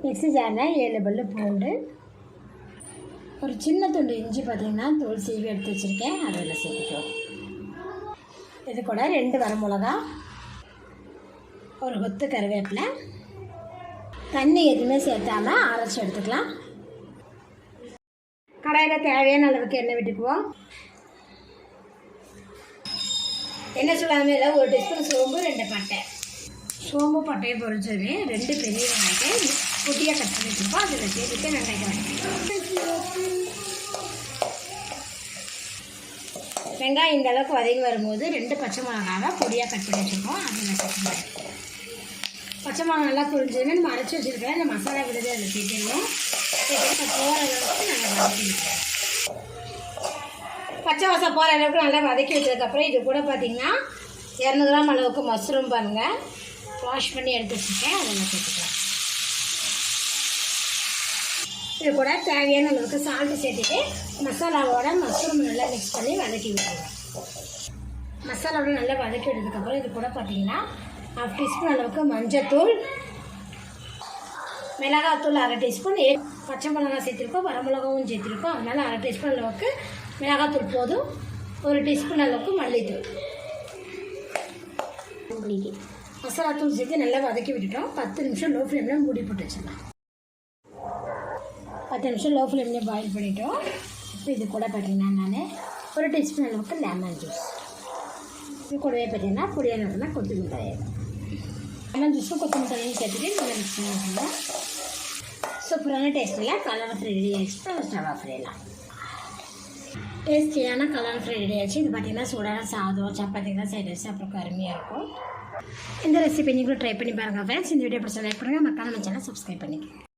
Mixie ஜாரில் 7 பல்லு பூண்டு, ஒரு சின்ன துண்டு இஞ்சி பார்த்திங்கன்னா தோல் சீவி எடுத்து வச்சுருக்கேன், அதில் சேர்த்துக்குவோம். இது கூட 2 வரமிளகா, ஒரு கொத்து கருவேப்பிலை, தண்ணி எதுவுமே சேர்த்தாமல் அரைச்சி எடுத்துக்கலாம். கடாயில் தேவையான அளவுக்கு எண்ணெய் விட்டுக்குவோம். எண்ணெய் சுடாமல் 1 டீஸ்பூன் சோம்பு, 2 பட்டை. சோம்பு பட்டையை பொரிச்சது 2 பெரிய வெங்காயத்தை குட்டியாக கட் பண்ணி வச்சுருப்போம், அதில் சேர்த்துட்டு வெங்காயத்தை வதக்கிடுவோம். வெங்காயம் இந்த அளவுக்கு வதங்கி வரும்போது 2 பச்சை மிளகாவை பொடியாக கட் பண்ணி வச்சுருக்கோம், அதில் சேர்த்துக்கலாம். பச்சை மிளகா நல்லா புரிஞ்சதுமே நம்ம அரைச்சி வச்சுருக்கோம், இந்த மசாலா விடுது அதில் சேர்த்துருவோம். போகிற அளவுக்கு நல்லா வதக்கிடுவோம். பச்சை வாசம் போகிற அளவுக்கு நல்லா வதக்கி வச்சதுக்கப்புறம் இது கூட பார்த்திங்கன்னா 200 கிராம் அளவுக்கு மஷ்ரூம் பாருங்கள், வாஷ் பண்ணி எடுத்து வச்சுருக்கேன், அதில் சேர்த்துக்கலாம். இது கூட தேவையான அளவுக்கு சால்ட்டு சேர்த்துட்டு மசாலாவோட மஷ்ரூம் நல்லா மிக்ஸ் பண்ணி வதக்கி விட்டுருவேன். மசாலாவோட நல்லா வதக்கி விட்டதுக்கப்புறம் இது கூட பார்த்திங்கன்னா 1/2 டீஸ்பூன் அளவுக்கு மஞ்சத்தூள், மிளகாத்தூள் 1/2 டீஸ்பூன், பச்சை மிளகா சேர்த்துருக்கோம், வரமிளகாவும் சேர்த்துருக்கோம், அதனால் 1/2 டீஸ்பூன் அளவுக்கு மிளகாத்தூள் போதும், 1 டீஸ்பூன் அளவுக்கு மல்லித்தூள். மசாலா தூள் சேர்த்து நல்லா வதக்கி விட்டுட்டோம். 10 நிமிஷம் லோ ஃப்ளேமில் மூடி போட்டு வச்சிடலாம். 10 நிமிஷம் லோ ஃப்ளேம்லேயே பாயில் பண்ணிட்டோம். இப்போ இது கூட பார்த்திங்கன்னா நான் 1 டீஸ்பூன் அளவுக்கு லெமன் ஜூஸ், இது கூடவே பார்த்திங்கன்னா பொடியான கொத்தமல்லி தழை, லெமன் ஜூஸும் கொத்தமல்லி தழையும் சேர்த்துட்டு நல்லா மிக்ஸ் பண்ணி வச்சுருந்தோம். சூப்பரான டேஸ்ட்டில் கலர் ஃப்ரை ரெடி ஆகிடுச்சு. ஸ்டவ் ஆஃப் பண்ணிடலாம். டேஸ்டியான கலர் ஃப்ரை ரெடி ஆகிடுச்சு. இது பார்த்திங்கன்னா சூடான சாதம், சப்பாத்திலாம் சைடு வச்சு அப்புறம் அருமையாக இருக்கும். இந்த ரெசிபி நீங்களும் ட்ரை பண்ணி பாருங்கள் ஃப்ரெண்ட்ஸ். இந்த வீடியோ பிடிச்சா லைக் பண்ணுங்கள், மறக்காம நம்ம சேனலை சப்ஸ்கிரைப் பண்ணிக்கோங்க.